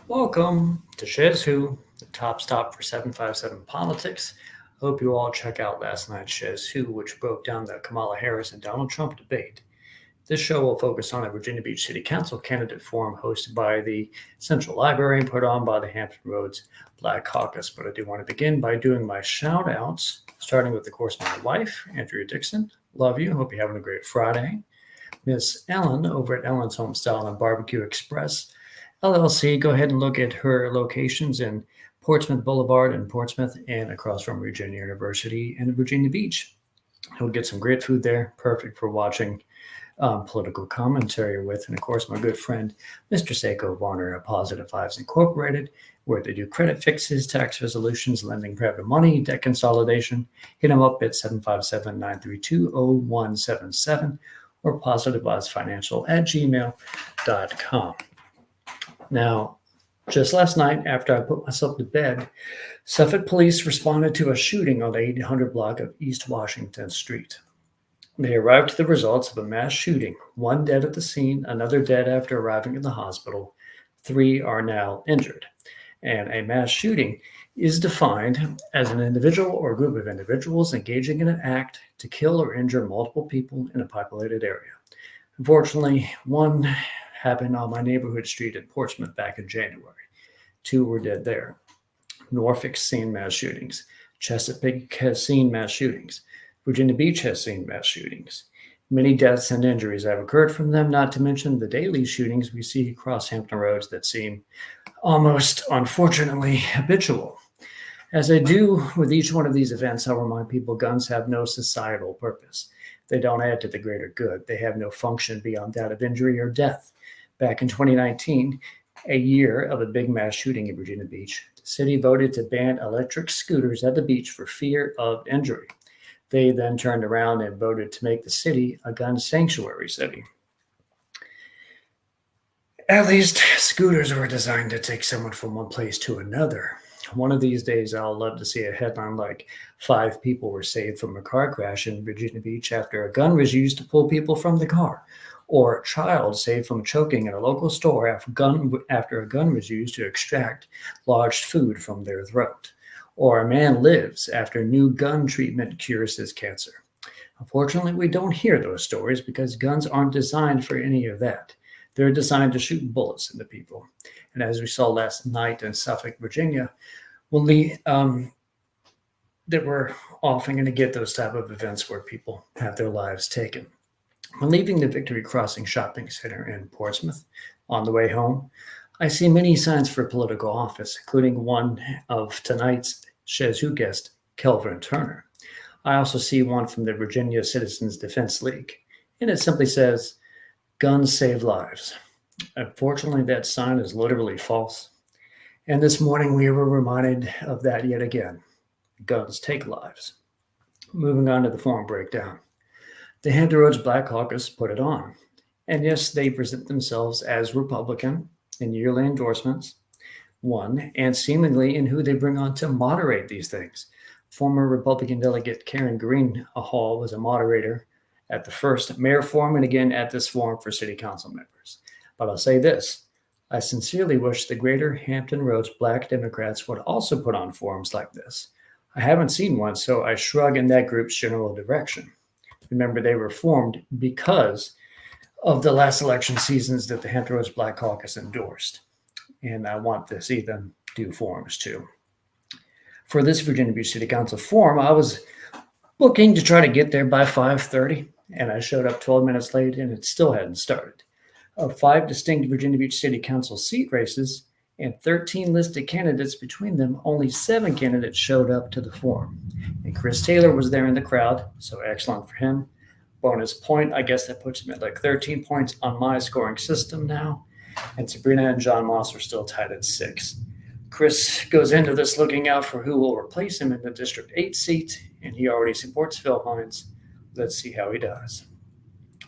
Welcome to SchezzWho, the top stop for 757 politics. Hope you all check out last night's SchezzWho, which broke down the Kamala Harris and Donald Trump debate. This show will focus on a Virginia Beach City Council candidate forum hosted by the Central Library and put on by the Hampton Roads Black Caucus. But I do want to begin by doing my shout outs, starting with, of course, my wife, Andrea Dixon. Love you. Hope you're having a great Friday. Miss Ellen over at Ellen's Homestyle and Barbecue Express LLC. Go ahead and look at her locations in Portsmouth Boulevard in Portsmouth and across from Virginia University and Virginia Beach. You'll get some great food there, perfect for watching political commentary with. And of course, my good friend, Mr. Seiko Varner at Positive Vibes Incorporated, where they do credit fixes, tax resolutions, lending private money, debt consolidation. Hit them up at 757-932-0177 or positivevibesfinancial@gmail.com. Now, just last night, after I put myself to bed, Suffolk police responded to a shooting on the 800 block of East Washington Street. They arrived to the results of a mass shooting, one dead at the scene, another dead after arriving at the hospital. 3 are now injured. And a mass shooting is defined as an individual or group of individuals engaging in an act to kill or injure multiple people in a populated area. Unfortunately, one happened on my neighborhood street in Portsmouth back in January. 2 were dead there. Norfolk's seen mass shootings. Chesapeake has seen mass shootings. Virginia Beach has seen mass shootings. Many deaths and injuries have occurred from them, not to mention the daily shootings we see across Hampton roads that seem almost, unfortunately, habitual. As I do with each one of these events, I'll remind people guns have no societal purpose. They don't add to the greater good. They have no function beyond that of injury or death. Back in 2019, a year of a big mass shooting in Virginia Beach, the city voted to ban electric scooters at the beach for fear of injury. They then turned around and voted to make the city a gun sanctuary city. At least scooters were designed to take someone from one place to another. One of these days, I'll love to see a headline like 5 people were saved from a car crash in Virginia Beach after a gun was used to pull people from the car, or a child saved from choking at a local store after a gun was used to extract lodged food from their throat, or a man lives after new gun treatment cures his cancer. Unfortunately, we don't hear those stories because guns aren't designed for any of that. They're designed to shoot bullets into people. And as we saw last night in Suffolk, Virginia, that we're often going to get those type of events where people have their lives taken. When leaving the Victory Crossing Shopping Center in Portsmouth on the way home, I see many signs for political office, including one of tonight's SchezzWho guest, Kelvin Turner. I also see one from the Virginia Citizens Defense League, and it simply says, "Guns save lives." Unfortunately, that sign is literally false. And this morning we were reminded of that yet again. Guns take lives. Moving on to the forum breakdown. The Hampton Roads Black Caucus put it on. And yes, they present themselves as Republican in yearly endorsements, one, and seemingly in who they bring on to moderate these things. Former Republican delegate Karen Greenhall was a moderator at the first mayor forum and again at this forum for city council members. But I'll say this, I sincerely wish the greater Hampton Roads Black Democrats would also put on forums like this. I haven't seen one, so I shrug in that group's general direction. Remember, they were formed because of the last election seasons that the Hampton Roads Black Caucus endorsed. And I want to see them do forums too. For this Virginia Beach City Council forum, I was looking to try to get there by 5:30, and I showed up 12 minutes late and it still hadn't started. Of 5 distinct Virginia Beach City Council seat races and 13 listed candidates between them, only 7 candidates showed up to the forum. And Chris Taylor was there in the crowd, so excellent for him. Bonus point, I guess that puts him at like 13 points on my scoring system now. And Sabrina and John Moss are still tied at 6. Chris goes into this looking out for who will replace him in the District 8 seat, and he already supports Phil Hines. Let's see how he does.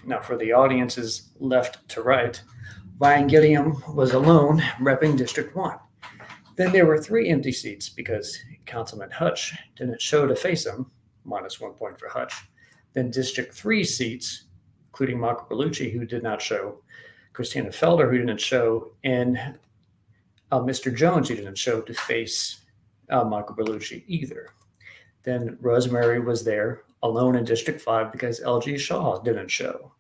Now, for the audiences left to right, Ryan Gilliam was alone repping District 1. Then there were 3 empty seats because Councilman Hutch didn't show to face him, -1 point for Hutch. Then District 3 seats, including Marco Bellucci, who did not show, Christina Felder, who didn't show, and Mr. Jones, he didn't show to face Michael Berlucci either. Then Rosemary was there alone in District 5 because LG Shaw didn't show.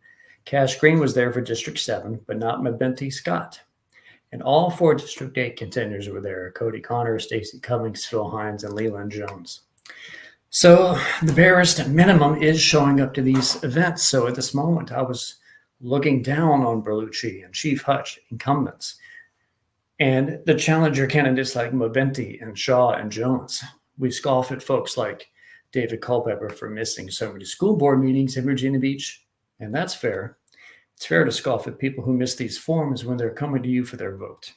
Cash Green was there for District 7, but not Mabenti Scott. And all 4 District 8 contenders were there: Cody Connor, Stacey Cummings, Phil Hines, and Leland Jones. So the barest minimum is showing up to these events. So at this moment, I was looking down on Berlucci and Chief Hutch, incumbents, and the challenger candidates like Mabenti and Shaw and Jones. We scoff at folks like David Culpepper for missing so many school board meetings in Virginia Beach, and that's fair. It's fair to scoff at people who miss these forums when they're coming to you for their vote.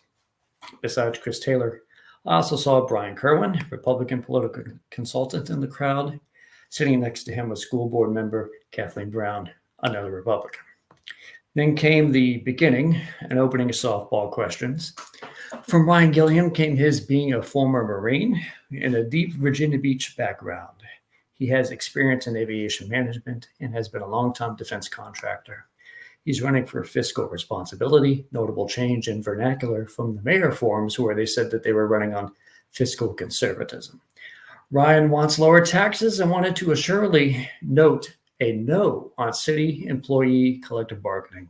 Besides Chris Taylor, I also saw Brian Kerwin, Republican political consultant, in the crowd. Sitting next to him was school board member Kathleen Brown, another Republican. Then came the beginning and opening of softball questions. From Ryan Gilliam came his being a former Marine and a deep Virginia Beach background. He has experience in aviation management and has been a longtime defense contractor. He's running for fiscal responsibility, notable change in vernacular from the mayor forums where they said that they were running on fiscal conservatism. Ryan wants lower taxes and wanted to assuredly note a no on city employee collective bargaining.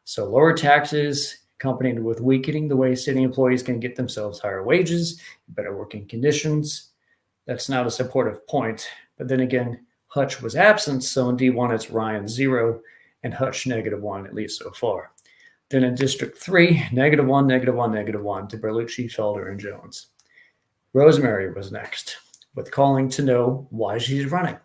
So lower taxes accompanied with weakening the way city employees can get themselves higher wages, better working conditions. That's not a supportive point. But then again, Hutch was absent, so in D1 it's Ryan 0 and Hutch -1, at least so far. Then in District 3, -1, -1, -1 to Berlucci, Felder, and Jones. Rosemary was next, with calling to know why she's running.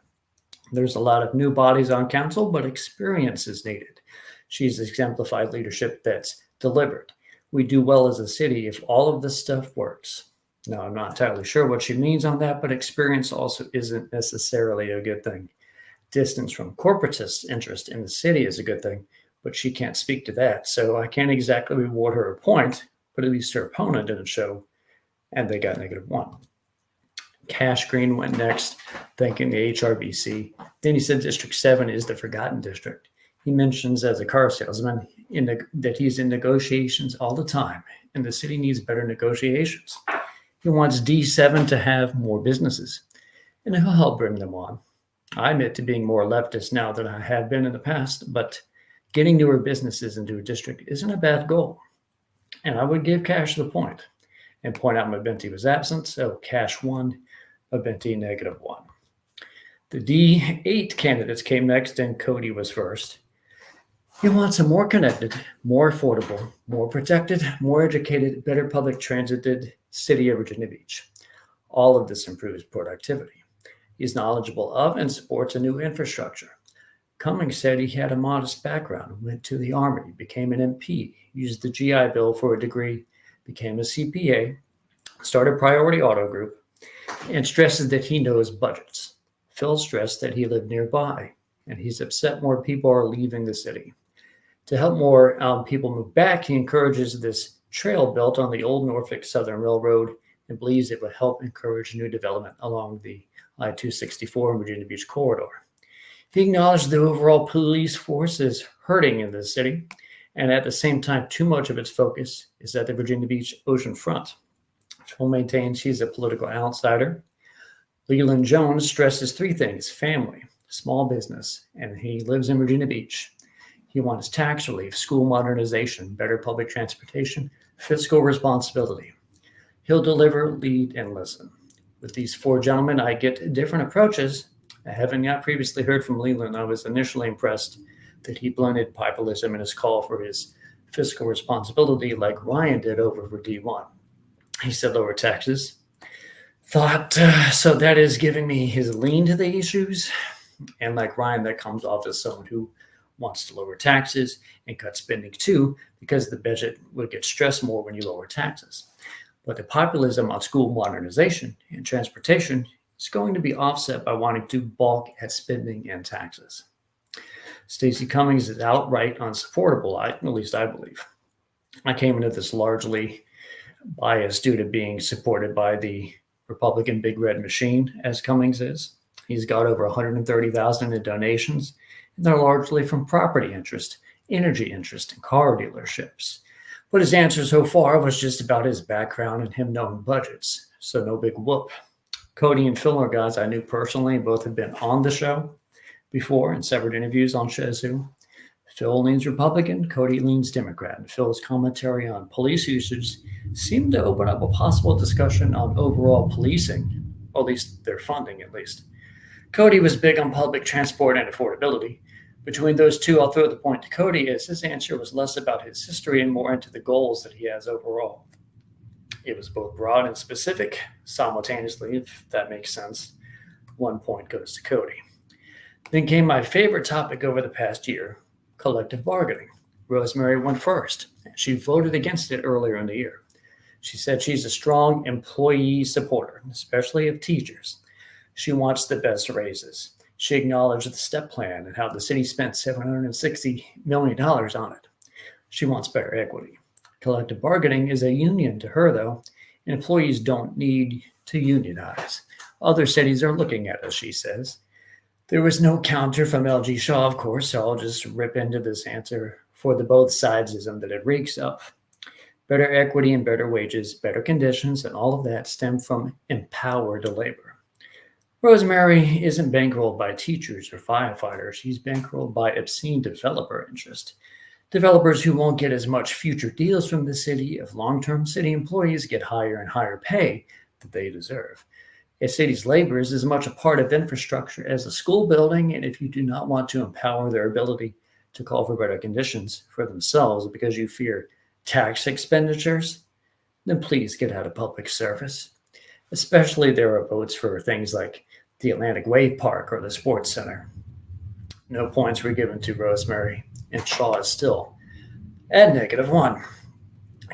There's a lot of new bodies on council, but experience is needed. She's exemplified leadership that's delivered. We do well as a city if all of this stuff works. Now, I'm not entirely sure what she means on that, but experience also isn't necessarily a good thing. Distance from corporatist interest in the city is a good thing, but she can't speak to that. So I can't exactly reward her a point, but at least her opponent didn't show, and they got -1. Cash Green went next, thanking the HRBC. Then he said District 7 is the forgotten district. He mentions as a car salesman that he's in negotiations all the time, and the city needs better negotiations. He wants D7 to have more businesses, and he'll help bring them on. I admit to being more leftist now than I have been in the past, but getting newer businesses into a district isn't a bad goal. And I would give Cash the point and point out Mabenti was absent, so Cash won, Mabenti -1. The D8 candidates came next, and Cody was first. He wants a more connected, more affordable, more protected, more educated, better public transited city of Virginia Beach. All of this improves productivity. He's knowledgeable of and supports a new infrastructure. Cummings said he had a modest background, went to the Army, became an MP, used the GI Bill for a degree, became a CPA, started Priority Auto Group, and stresses that he knows budgets. Phil stressed that he lived nearby, and he's upset more people are leaving the city. To help more people move back, he encourages this trail built on the old Norfolk Southern Railroad and believes it will help encourage new development along the I-264 Virginia Beach corridor. He acknowledged the overall police force is hurting in the city, and at the same time, too much of its focus is at the Virginia Beach ocean front. Phil maintains he's a political outsider. Leland Jones stresses 3 things: family, small business, and he lives in Virginia Beach. He wants tax relief, school modernization, better public transportation, fiscal responsibility. He'll deliver, lead, and listen. With these 4 gentlemen, I get different approaches. Having not previously heard from Leland, I was initially impressed that he blended populism in his call for his fiscal responsibility like Ryan did over for D1. He said lower taxes. Thought, so that is giving me his lean to the issues. And like Ryan, that comes off as someone who wants to lower taxes and cut spending too, because the budget would get stressed more when you lower taxes. But the populism on school modernization and transportation is going to be offset by wanting to balk at spending and taxes. Stacey Cummings is outright unsupportable, at least I believe. I came into this largely biased due to being supported by the Republican Big Red Machine, as Cummings is. He's got over $130,000 in donations, and they're largely from property interest, energy interest, and car dealerships. But his answer so far was just about his background and him knowing budgets, so no big whoop. Cody and Phil are guys I knew personally, both have been on the show before in separate interviews on SchezzWho. Phil leans Republican, Cody leans Democrat, and Phil's commentary on police usage seemed to open up a possible discussion on overall policing, or at least their funding at least. Cody was big on public transport and affordability. Between those two, I'll throw the point to Cody as his answer was less about his history and more into the goals that he has overall. It was both broad and specific simultaneously, if that makes sense. 1 point goes to Cody. Then came my favorite topic over the past year, collective bargaining. Rosemary went first. She voted against it earlier in the year. She said she's a strong employee supporter, especially of teachers. She wants the best raises. She acknowledged the STEP plan and how the city spent $760 million on it. She wants better equity. Collective bargaining is a union to her, though, and employees don't need to unionize. Other cities are looking at us, she says. There was no counter from LG Shaw, of course, so I'll just rip into this answer for the both sidesism that it reeks of. Better equity and better wages, better conditions, and all of that stem from empowered labor. Rosemary isn't bankrolled by teachers or firefighters. She's bankrolled by obscene developer interest. Developers who won't get as much future deals from the city if long-term city employees get higher and higher pay that they deserve. A city's labor is as much a part of infrastructure as a school building, and if you do not want to empower their ability to call for better conditions for themselves because you fear tax expenditures, then please get out of public service. Especially there are votes for things like the Atlantic Wave Park or the Sports Center. No points were given to Rosemary, and Shaw is still at -1.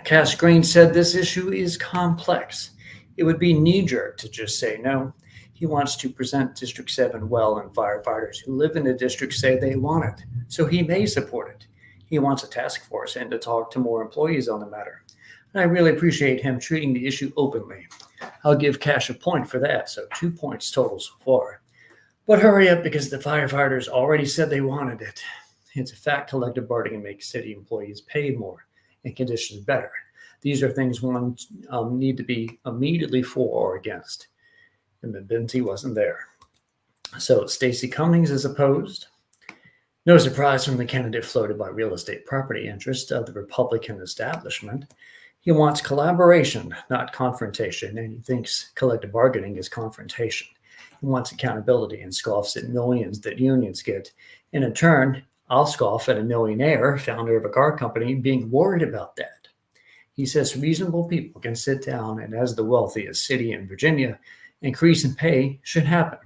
Cass Green said this issue is complex. It would be knee-jerk to just say no. He wants to present District 7 well, and firefighters who live in the district say they want it, so he may support it. He wants a task force and to talk to more employees on the matter. And I really appreciate him treating the issue openly. I'll give Cash a point for that, so 2 points total so far. But hurry up because the firefighters already said they wanted it. It's a fact collective bargaining makes city employees paid more and conditions better. These are things one need to be immediately for or against. And McBinty wasn't there. So Stacey Cummings is opposed. No surprise from the candidate floated by real estate property interest of the Republican establishment. He wants collaboration, not confrontation, and he thinks collective bargaining is confrontation. He wants accountability and scoffs at millions that unions get. And in turn, I'll scoff at a millionaire, founder of a car company, being worried about that. He says reasonable people can sit down and, as the wealthiest city in Virginia, increase in pay should happen.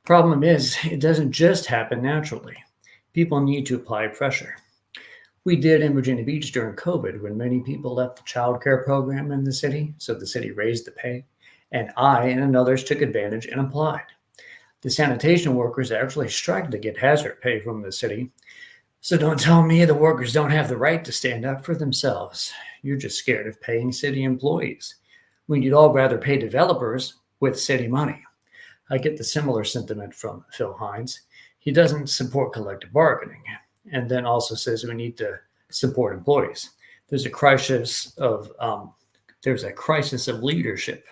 Problem is, it doesn't just happen naturally. People need to apply pressure. We did in Virginia Beach during COVID when many people left the child care program in the city, so the city raised the pay, and I and others took advantage and applied. The sanitation workers actually striked to get hazard pay from the city. So don't tell me the workers don't have the right to stand up for themselves. You're just scared of paying city employees when you'd all rather pay developers with city money. I get the similar sentiment from Phil Hines. He doesn't support collective bargaining and then also says we need to support employees. There's a crisis of leadership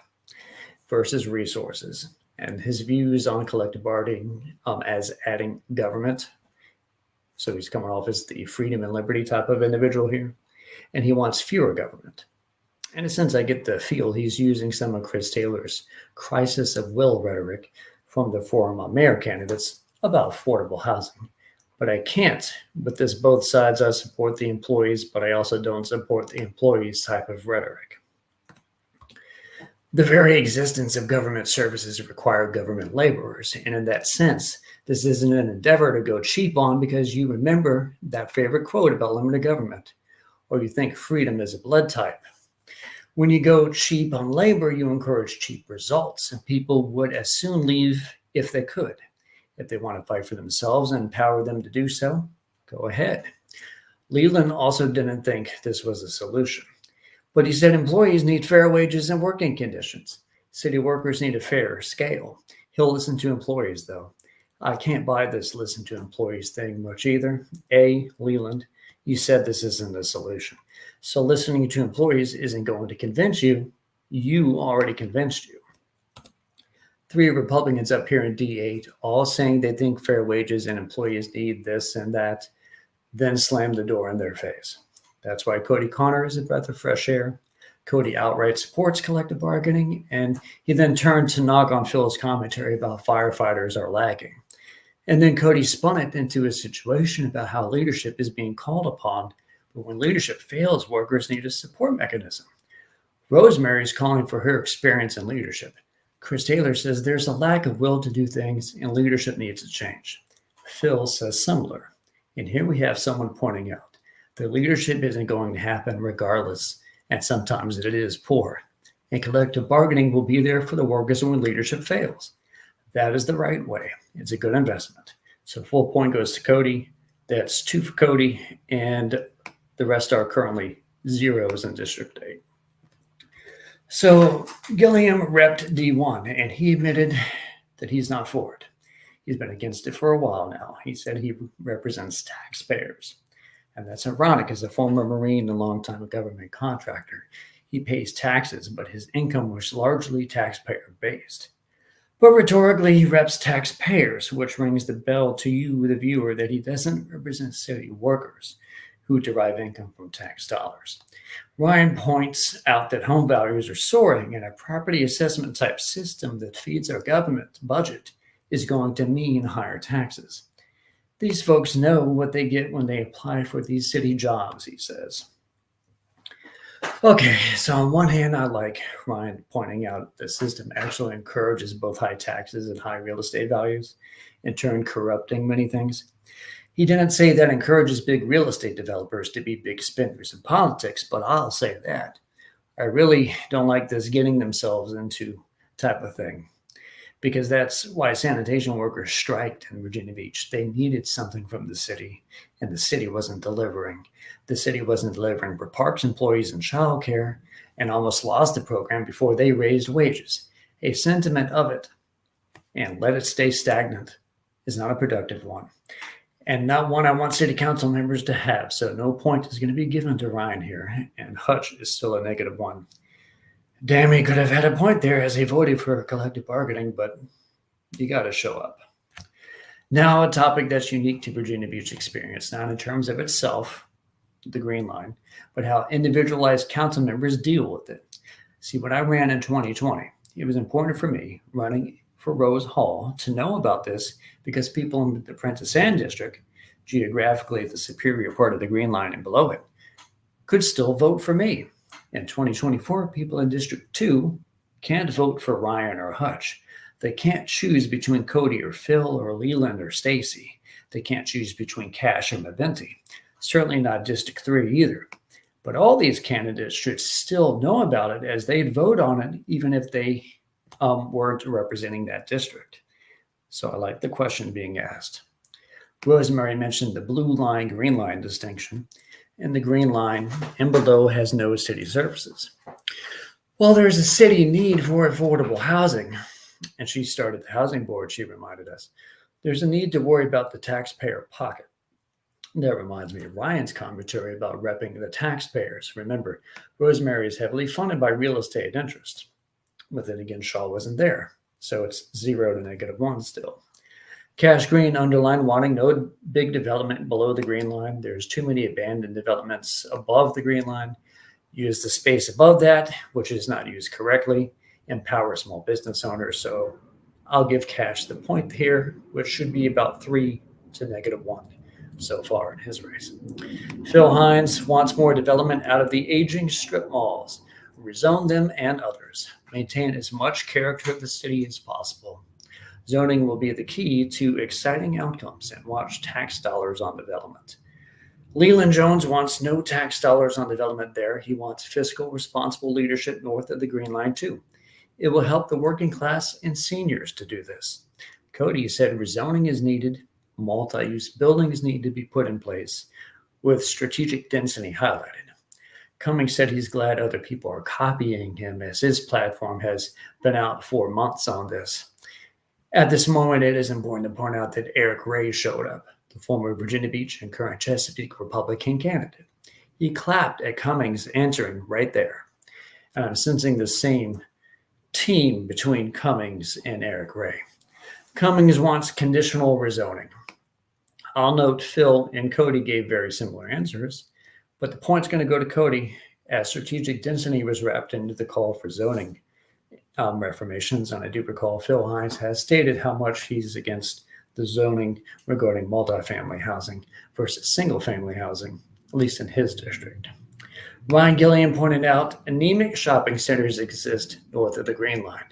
versus resources, and his views on collective bargaining as adding government. So he's coming off as the freedom and liberty type of individual here, and he wants fewer government. In a sense, I get the feel he's using some of Chris Taylor's crisis of will rhetoric from the forum on mayor candidates about affordable housing. But I can't, with this both sides, I support the employees, but I also don't support the employees type of rhetoric. The very existence of government services require government laborers. And in that sense, this isn't an endeavor to go cheap on because you remember that favorite quote about limited government, or you think freedom is a blood type. When you go cheap on labor, you encourage cheap results, and people would as soon leave if they could. If they want to fight for themselves and empower them to do so, go ahead. Leland also didn't think this was a solution, but he said employees need fair wages and working conditions. City workers need a fair scale. He'll listen to employees, though. I can't buy this listen to employees thing much either. Leland, you said this isn't a solution. So listening to employees isn't going to convince you. You already convinced you. 3 Republicans up here in D8, all saying they think fair wages and employees need this and that, then slam the door in their face. That's why Cody Connor is a breath of fresh air. Cody outright supports collective bargaining, and he then turned to knock on Phil's commentary about firefighters are lacking. And then Cody spun it into a situation about how leadership is being called upon, but when leadership fails, workers need a support mechanism. Rosemary's calling for her experience in leadership. Chris Taylor says there's a lack of will to do things and leadership needs to change. Phil says similar. And here we have someone pointing out that leadership isn't going to happen regardless, and sometimes it is poor. And collective bargaining will be there for the workers when leadership fails. That is the right way. It's a good investment. So full point goes to Cody. That's 2 for Cody, and the rest are currently zeros in District 8. So Gilliam repped D1, and he admitted that he's not for it. He's been against it for a while now. He said he represents taxpayers. And that's ironic. As a former Marine and longtime government contractor, he pays taxes, but his income was largely taxpayer-based. But rhetorically, he reps taxpayers, which rings the bell to you, the viewer, that he doesn't represent city workers who derive income from tax dollars. Ryan points out that home values are soaring, and a property assessment type system that feeds our government budget is going to mean higher taxes. These folks know what they get when they apply for these city jobs, he says. Okay, so on one hand, I like Ryan pointing out the system actually encourages both high taxes and high real estate values, in turn corrupting many things. He didn't say that encourages big real estate developers to be big spenders in politics, but I'll say that. I really don't like this getting themselves into type of thing, because that's why sanitation workers striked in Virginia Beach. They needed something from the city, and the city wasn't delivering. The city wasn't delivering for parks employees and childcare, and almost lost the program before they raised wages. A sentiment of it, and let it stay stagnant, is not a productive one, and not one I want city council members to have. So no point is going to be given to Ryan here, and Hutch is still a -1. Damn, he could have had a point there as he voted for collective bargaining, but you got to show up. Now, a topic that's unique to Virginia Beach experience, not in terms of itself, the Green Line, but how individualized council members deal with it. See, when I ran in 2020, it was important for me, running for Rose Hall, to know about this because people in the Prentice Sand District, geographically the superior part of the Green Line and below it, could still vote for me. In 2024, people in District 2 can't vote for Ryan or Hutch. They can't choose between Cody or Phil or Leland or Stacy. They can't choose between Cash or Maventi. Certainly not District 3 either. But all these candidates should still know about it, as they'd vote on it even if they weren't representing that district. So I like the question being asked. Rosemary mentioned the blue line, green line distinction, and the Green Line and below has no city services. Well, there's a city need for affordable housing, and she started the housing board, she reminded us. There's a need to worry about the taxpayer pocket. That reminds me of Ryan's commentary about repping the taxpayers. Remember, Rosemary is heavily funded by real estate interests. But then again, Shaw wasn't there, so it's 0 to -1 still. Cash Green underlined wanting no big development below the Green Line. There's too many abandoned developments above the Green Line. Use the space above that, which is not used correctly. Empower small business owners. So I'll give Cash the point here, which should be about 3 to -1 so far in his race. Phil Hines wants more development out of the aging strip malls. Rezone them and others. Maintain as much character of the city as possible. Zoning will be the key to exciting outcomes, and watch tax dollars on development. Leland Jones wants no tax dollars on development there. He wants fiscal responsible leadership north of the Green Line too. It will help the working class and seniors to do this. Cody said rezoning is needed. Multi-use buildings need to be put in place with strategic density highlighted. Cummings said he's glad other people are copying him, as his platform has been out for months on this. At this moment, it is important to point out that Eric Ray showed up, the former Virginia Beach and current Chesapeake Republican candidate. He clapped at Cummings answering right there. And I'm sensing the same team between Cummings and Eric Ray. Cummings wants conditional rezoning. I'll note Phil and Cody gave very similar answers, but the point's going to go to Cody as strategic density was wrapped into the call for zoning reformations. And I do recall Phil Hines has stated how much he's against the zoning regarding multifamily housing versus single-family housing, at least in his district. Ryan Gilliam pointed out anemic shopping centers exist north of the Green Line.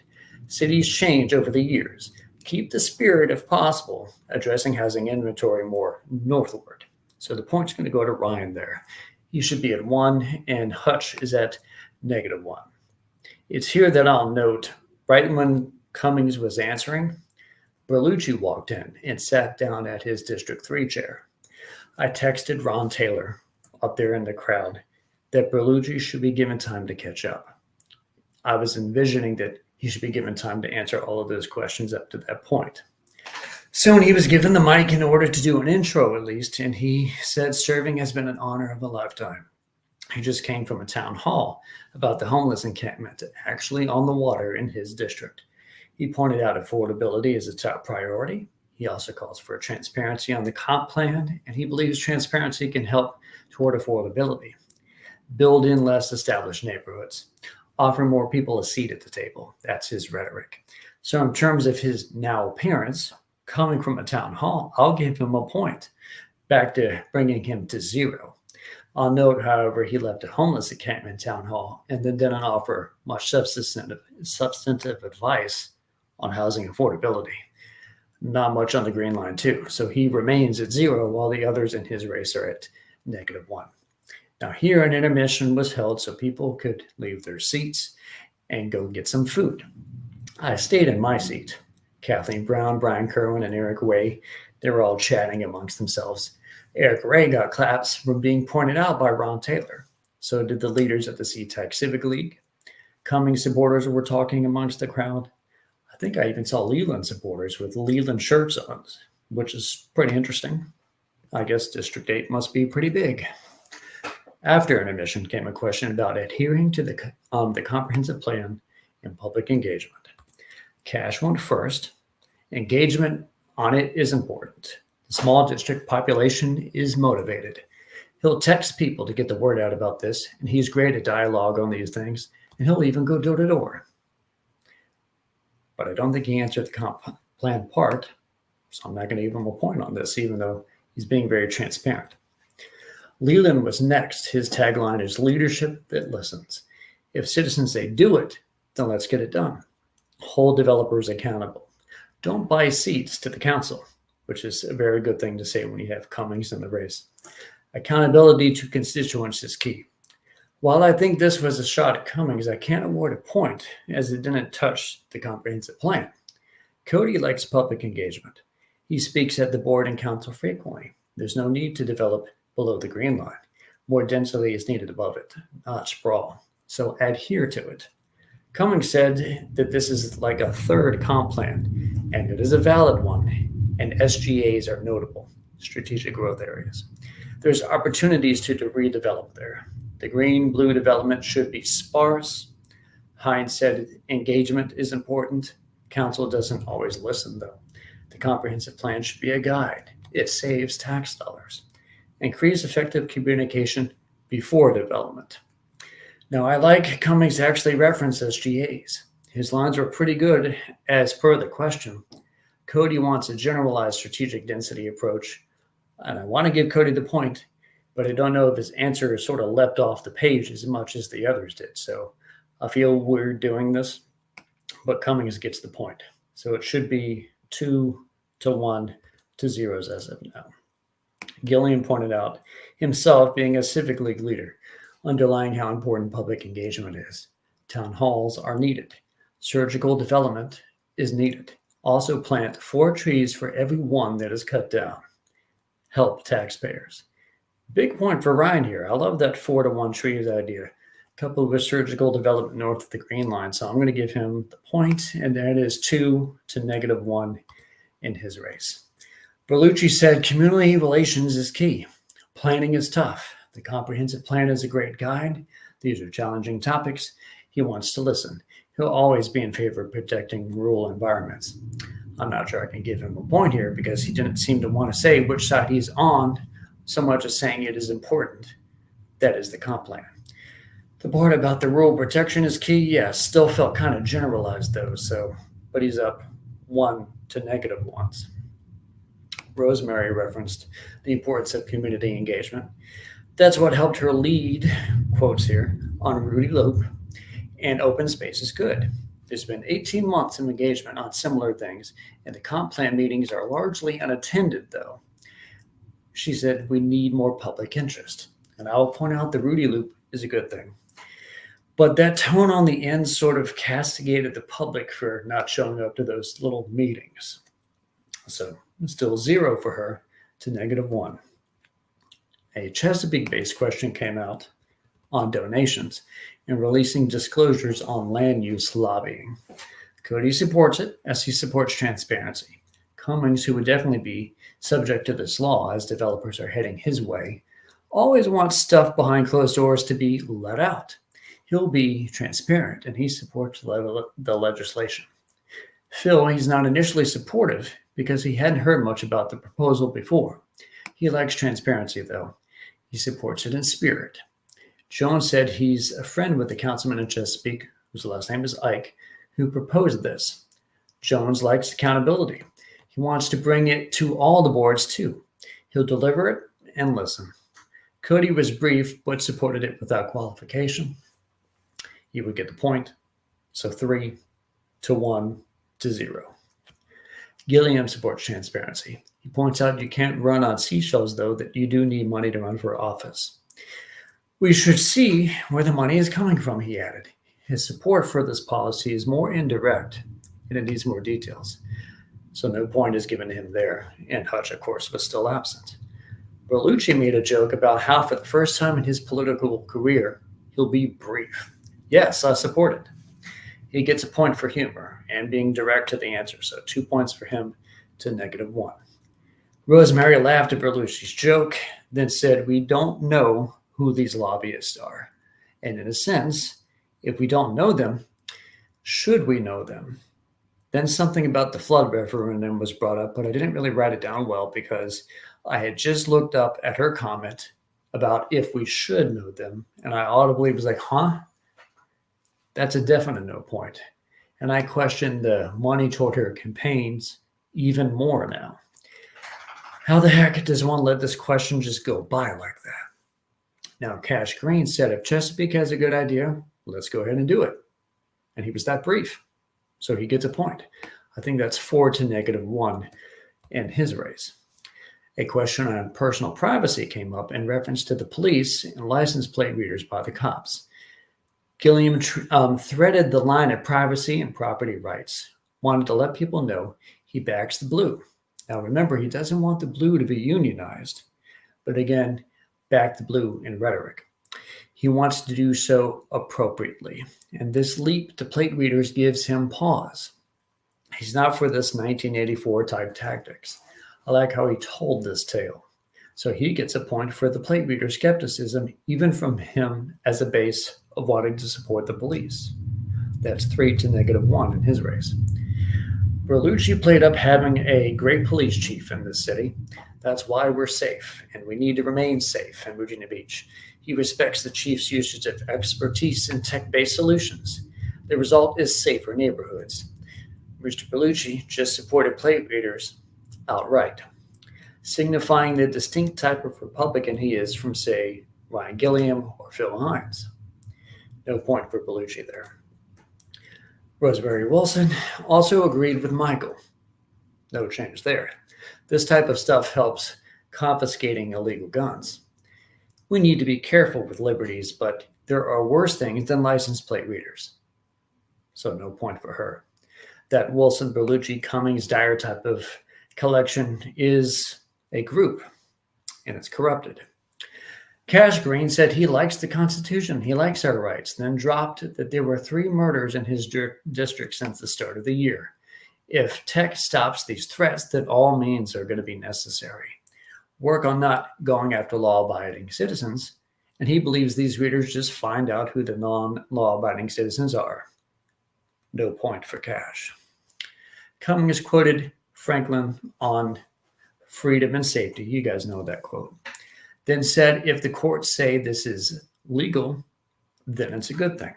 Cities change over the years. Keep the spirit, if possible, addressing housing inventory more northward. So the point's going to go to Ryan there. He should be at 1, and Hutch is at -1. It's here that I'll note, right when Cummings was answering, Berlucci walked in and sat down at his District 3 chair. I texted Ron Taylor up there in the crowd that Berlucci should be given time to catch up. I was envisioning that he should be given time to answer all of those questions up to that point. Soon he was given the mic in order to do an intro at least, and he said serving has been an honor of a lifetime. He just came from a town hall about the homeless encampment actually on the water in his district. He pointed out affordability as a top priority. He also calls for transparency on the comp plan, and he believes transparency can help toward affordability. Build in less established neighborhoods. Offer more people a seat at the table. That's his rhetoric. So in terms of his now appearance, coming from a town hall, I'll give him a point, back to bringing him to 0. I'll note, however, he left a homeless encampment town hall and then didn't offer much substantive advice on housing affordability. Not much on the Green Line, too. So he remains at 0 while the others in his race are at -1. Now, here an intermission was held so people could leave their seats and go get some food. I stayed in my seat. Kathleen Brown, Brian Kerwin, and Eric Way, they were all chatting amongst themselves. Eric Ray got claps from being pointed out by Ron Taylor. So did the leaders of the SeaTac Civic League. Cummings supporters were talking amongst the crowd. I think I even saw Leland supporters with Leland shirts on, which is pretty interesting. I guess District 8 must be pretty big. After intermission came a question about adhering to the comprehensive plan and public engagement. Cash went first. Engagement on it is important. The small district population is motivated. He'll text people to get the word out about this, and he's great at dialogue on these things, and he'll even go door to door. But I don't think he answered the comp plan part, so I'm not going to give him a point on this, even though he's being very transparent. Leland was next. His tagline is leadership that listens. If citizens say do it, then let's get it done. Hold developers accountable. Don't buy seats to the council, which is a very good thing to say when you have Cummings in the race. Accountability to constituents is key. While I think this was a shot at Cummings, I can't award a point as it didn't touch the comprehensive plan. Cody likes public engagement. He speaks at the board and council frequently. There's no need to develop below the Green Line. More density is needed above it, not sprawl. So adhere to it. Cummings said that this is like a third comp plan, and it is a valid one, and SGAs are notable, strategic growth areas. There's opportunities to redevelop there. The green-blue development should be sparse. Hines said engagement is important. Council doesn't always listen, though. The comprehensive plan should be a guide. It saves tax dollars. Increase effective communication before development. Now, I like Cummings actually referenced SGAs. His lines were pretty good as per the question. Cody wants a generalized strategic density approach, and I want to give Cody the point, but I don't know if his answer sort of leapt off the page as much as the others did. So I feel we're doing this, but Cummings gets the point. So it should be 2 to 1 to 0 as of now. Gilliam pointed out himself being a civic league leader, underlying how important public engagement is. Town halls are needed. Surgical development is needed. Also plant 4 trees for every one that is cut down. Help taxpayers. Big point for Ryan here. I love that 4 to 1 trees idea, coupled with surgical development north of the Green Line. So I'm going to give him the point, and that is 2 to -1 in his race. Berlucci said community relations is key. Planning is tough. The comprehensive plan is a great guide. These are challenging topics. He wants to listen. He'll always be in favor of protecting rural environments. I'm not sure I can give him a point here because he didn't seem to want to say which side he's on so much as saying it is important. That is the comp plan. The part about the rural protection is key, yes. Still felt kind of generalized though, but he's up 1 to -1s. Rosemary referenced the importance of community engagement. That's what helped her lead, quotes here, on Rudy Loop and open space is good. There's been 18 months of engagement on similar things, and the comp plan meetings are largely unattended, though. She said we need more public interest, and I will point out the Rudy Loop is a good thing. But that tone on the end sort of castigated the public for not showing up to those little meetings. So still 0 for her to -1. A Chesapeake-based question came out on donations and releasing disclosures on land use lobbying. Cody supports it as he supports transparency. Cummings, who would definitely be subject to this law as developers are heading his way, always wants stuff behind closed doors to be let out. He'll be transparent and he supports the legislation. Phil, he's not initially supportive because he hadn't heard much about the proposal before. He likes transparency, though. He supports it in spirit. Jones said he's a friend with the councilman in Chesapeake, whose last name is Ike, who proposed this. Jones likes accountability. He wants to bring it to all the boards, too. He'll deliver it and listen. Cody was brief, but supported it without qualification. He would get the point. So 3 to 1 to 0. Gilliam supports transparency. He points out you can't run on seashells, though, that you do need money to run for office. We should see where the money is coming from, he added. His support for this policy is more indirect, and it needs more details. So no point is given to him there, and Hutch, of course, was still absent. Berlucci made a joke about how, for the first time in his political career, he'll be brief. Yes, I support it. He gets a point for humor and being direct to the answer, so 2 points for him to -1. Rosemary laughed at Berlucci's joke, then said, we don't know who these lobbyists are. And in a sense, if we don't know them, should we know them? Then something about the flood referendum was brought up, but I didn't really write it down well because I had just looked up at her comment about if we should know them, and I audibly was like, huh? That's a definite no point. And I question the money toward her campaigns even more now. How the heck does one let this question just go by like that? Now, Cash Green said, if Chesapeake has a good idea, let's go ahead and do it. And he was that brief. So he gets a point. I think that's 4 to -1 in his race. A question on personal privacy came up in reference to the police and license plate readers by the cops. Gilliam threaded the line of privacy and property rights, wanted to let people know he backs the blue. Now remember, he doesn't want the blue to be unionized, but again, back the blue in rhetoric. He wants to do so appropriately, and this leap to plate readers gives him pause. He's not for this 1984 type tactics. I like how he told this tale. So he gets a point for the plate reader skepticism, even from him as a base of wanting to support the police. That's 3 to -1 in his race. Berlucci played up having a great police chief in this city. That's why we're safe, and we need to remain safe in Virginia Beach. He respects the chief's usage of expertise in tech-based solutions. The result is safer neighborhoods. Mr. Berlucci just supported plate readers outright, signifying the distinct type of Republican he is from, say, Ryan Gilliam or Phil Hines. No point for Berlucci there. Rosemary Wilson also agreed with Michael. No change there. This type of stuff helps confiscating illegal guns. We need to be careful with liberties, but there are worse things than license plate readers. So no point for her. That Wilson, Berlucci, Cummings, Dyer type of collection is a group, and it's corrupted. Cash Green said he likes the Constitution, he likes our rights, then dropped that there were 3 murders in his district since the start of the year. If tech stops these threats, then all means are going to be necessary. Work on not going after law-abiding citizens, and he believes these readers just find out who the non-law-abiding citizens are. No point for cash. Cummings quoted Franklin on freedom and safety. You guys know that quote. Then said, if the courts say this is legal, then it's a good thing.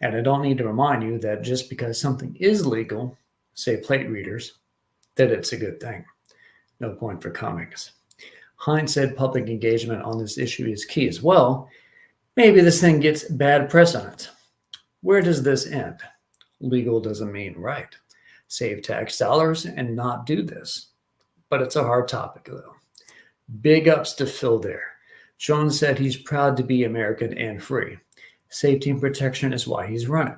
And I don't need to remind you that just because something is legal, say plate readers, that it's a good thing. No point for Cummings. Hines said public engagement on this issue is key as well. Maybe this thing gets bad press on it. Where does this end? Legal doesn't mean right. Save tax dollars and not do this. But it's a hard topic, though. Big ups to Phil there. Jones said he's proud to be American and free. Safety and protection is why he's running.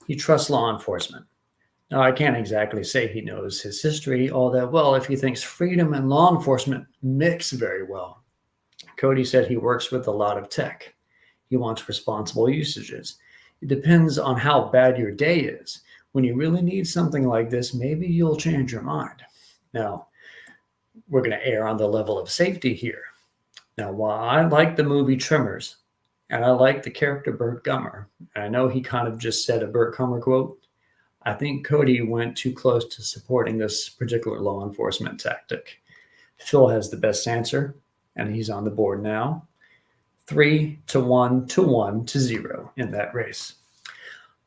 He trusts law enforcement. Now, I can't exactly say he knows his history all that well if he thinks freedom and law enforcement mix very well. Cody said he works with a lot of tech. He wants responsible usages. It depends on how bad your day is. When you really need something like this, maybe you'll change your mind. Now, we're going to err on the level of safety here. Now, while I like the movie Tremors, and I like the character Burt Gummer, and I know he kind of just said a Burt Gummer quote, I think Cody went too close to supporting this particular law enforcement tactic. Phil has the best answer, and he's on the board now. 3-1 to 1 to 0 in that race.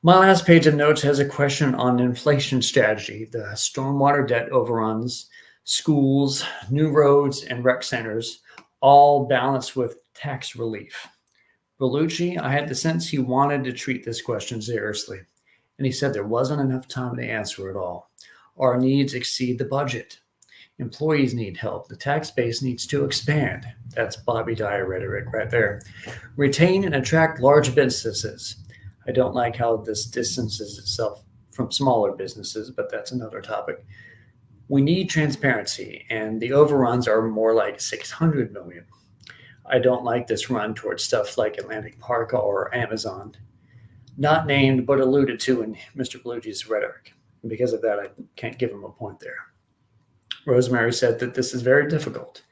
My last page of notes has a question on inflation strategy, the stormwater debt overruns, schools, new roads, and rec centers, all balanced with tax relief. Bellucci, I had the sense he wanted to treat this question seriously, and he said there wasn't enough time to answer it all. Our needs exceed the budget. Employees need help. The tax base needs to expand. That's Bobby Dyer rhetoric right there. Retain and attract large businesses. I don't like how this distances itself from smaller businesses, but that's another topic. We need transparency, and the overruns are more like 600 million. I don't like this run towards stuff like Atlantic Park or Amazon, not named but alluded to in Mr. Bellucci's rhetoric. And because of that, I can't give him a point there. Rosemary said that this is very difficult.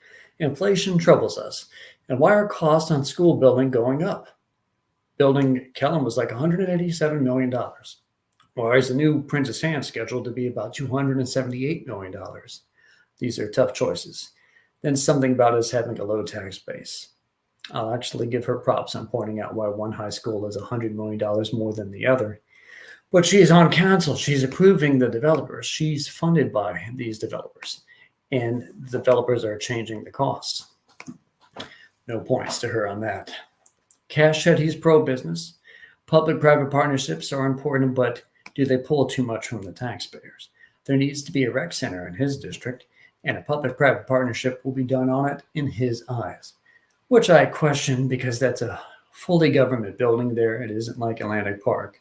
Inflation troubles us. And why are costs on school building going up? Building Kellum was like $187 million. Why is the new Princess Anne scheduled to be about $278 million? These are tough choices. Then something about us having a low tax base. I'll actually give her props on pointing out why one high school is $100 million more than the other. But she's on council. She's approving the developers. She's funded by these developers. And the developers are changing the costs. No points to her on that. Cash said he's pro-business. Public-private partnerships are important, but do they pull too much from the taxpayers? There needs to be a rec center in his district, and a public-private partnership will be done on it in his eyes, which I question because that's a fully government building there. It isn't like Atlantic Park.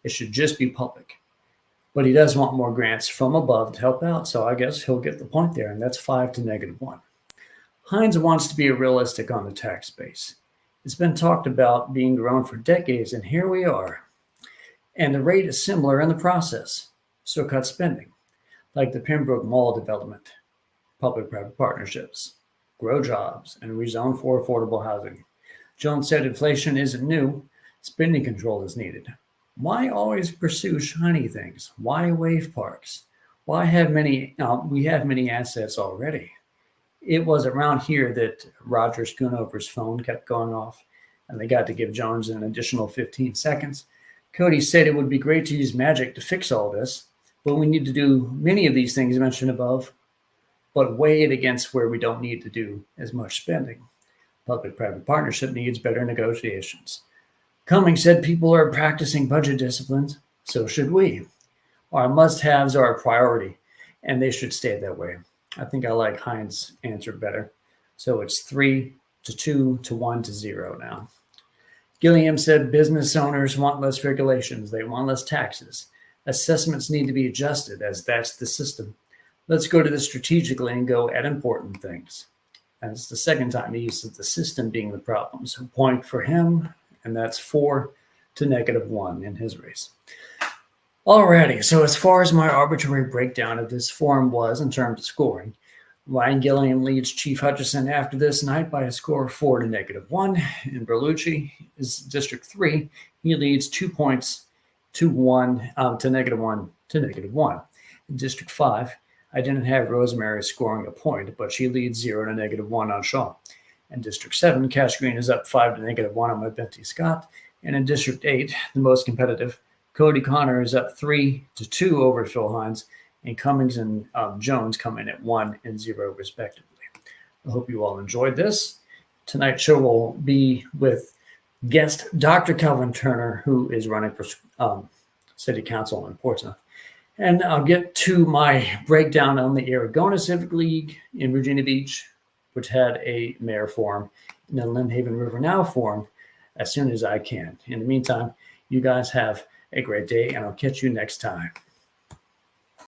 It should just be public. But he does want more grants from above to help out, so I guess he'll get the point there, and that's 5 to -1. Hines wants to be realistic on the tax base. It's been talked about being grown for decades, and here we are. And the rate is similar in the process, so cut spending, like the Pembroke Mall development, public-private partnerships, grow jobs, and rezone for affordable housing. Jones said inflation isn't new, spending control is needed. Why always pursue shiny things? Why wave parks? Why have we have many assets already? It was around here that Roger Schoonover's phone kept going off, and they got to give Jones an additional 15 seconds. Cody said it would be great to use magic to fix all this, but we need to do many of these things mentioned above, but weigh it against where we don't need to do as much spending. Public-private partnership needs better negotiations. Cummings said people are practicing budget disciplines, so should we. Our must-haves are a priority, and they should stay that way. I think I like Hines' answer better. So it's 3-2 to 1 to 0 now. Gilliam said business owners want less regulations. They want less taxes. Assessments need to be adjusted as that's the system. Let's go to this strategically and go at important things. And it's the second time he uses the system being the problem. So point for him, and that's 4 to -1 in his race. Alrighty, so as far as my arbitrary breakdown of this form was in terms of scoring, Ryan Gilliam leads Chief Hutchison after this night by a score of 4-1. In Berlucci is District 3. He leads 2 points to -1 to -1. In District 5, I didn't have Rosemary scoring a point, but she leads 0 to -1 on Shaw. In District 7, Cash Green is up 5 to -1 on my Benty Scott. And in District 8, the most competitive, Cody Connor is up 3-2 over Phil Hines, and Cummings and Jones come in at 1 and 0 respectively. I hope you all enjoyed this. Tonight's show will be with guest Dr. Calvin Turner, who is running for City Council in Portsmouth. And I'll get to my breakdown on the Aragona Civic League in Virginia Beach, which had a mayor forum, and the Lynn Haven River Now forum as soon as I can. In the meantime, you guys have a great day, and I'll catch you next time.